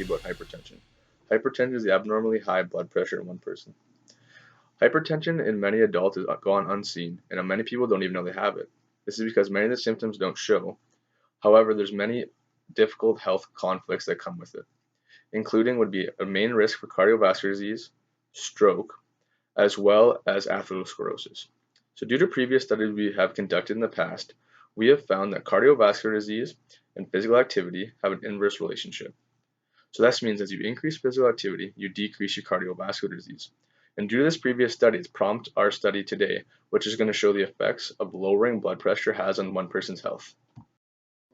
you about hypertension. Hypertension is the abnormally high blood pressure in one person. Hypertension in many adults is gone unseen, and many people don't even know they have it. This is because many of the symptoms don't show. However, there's many difficult health conflicts that come with it, including would be a main risk for cardiovascular disease, stroke, as well as atherosclerosis. So due to previous studies we have conducted in the past, we have found that cardiovascular disease and physical activity have an inverse relationship. So that means as you increase physical activity, you decrease your cardiovascular disease. And due to this previous studies prompt our study today, which is going to show the effects of lowering blood pressure has on one person's health.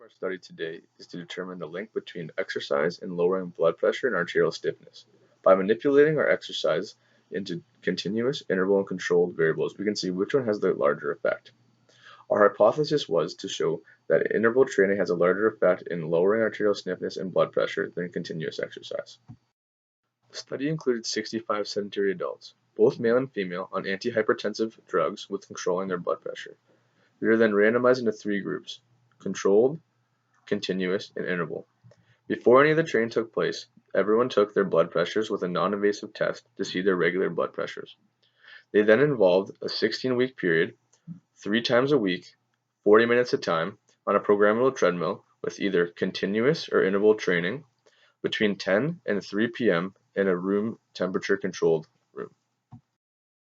Our study today is to determine the link between exercise and lowering blood pressure and arterial stiffness. By manipulating our exercise into continuous, interval, and controlled variables, we can see which one has the larger effect. Our hypothesis was to show that interval training has a larger effect in lowering arterial stiffness and blood pressure than continuous exercise. The study included 65 sedentary adults, both male and female, on antihypertensive drugs with controlling their blood pressure. We were then randomized into 3 groups: controlled, continuous, and interval. Before any of the training took place, everyone took their blood pressures with a non-invasive test to see their regular blood pressures. They then involved a 16-week period, 3 times a week, 40 minutes at a time, on a programmable treadmill with either continuous or interval training between 10 and 3 p.m. in a room temperature controlled room.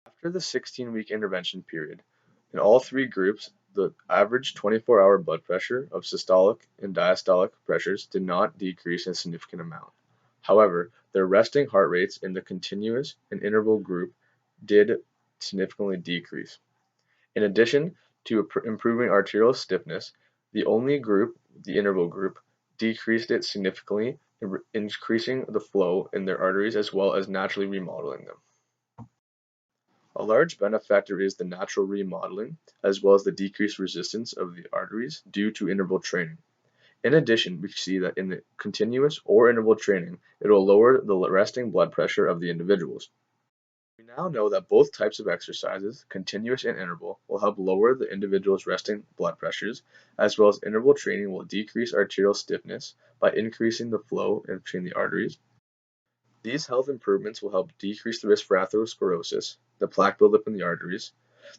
After the 16-week intervention period, in all 3 groups, the average 24-hour blood pressure of systolic and diastolic pressures did not decrease in a significant amount. However, their resting heart rates in the continuous and interval group did significantly decrease. In addition to improving arterial stiffness, the only group, the interval group, decreased it significantly, increasing the flow in their arteries as well as naturally remodeling them. A large benefactor is the natural remodeling, as well as the decreased resistance of the arteries due to interval training. In addition, we see that in the continuous or interval training, it will lower the resting blood pressure of the individuals. We now know that both types of exercises, continuous and interval, will help lower the individual's resting blood pressures, as well as interval training will decrease arterial stiffness by increasing the flow between the arteries. These health improvements will help decrease the risk for atherosclerosis, the plaque buildup in the arteries,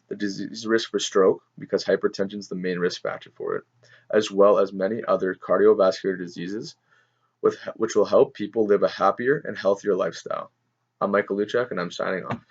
the disease risk for stroke, because hypertension is the main risk factor for it, as well as many other cardiovascular diseases, which will help people live a happier and healthier lifestyle. I'm Michael Luchak, and I'm signing off.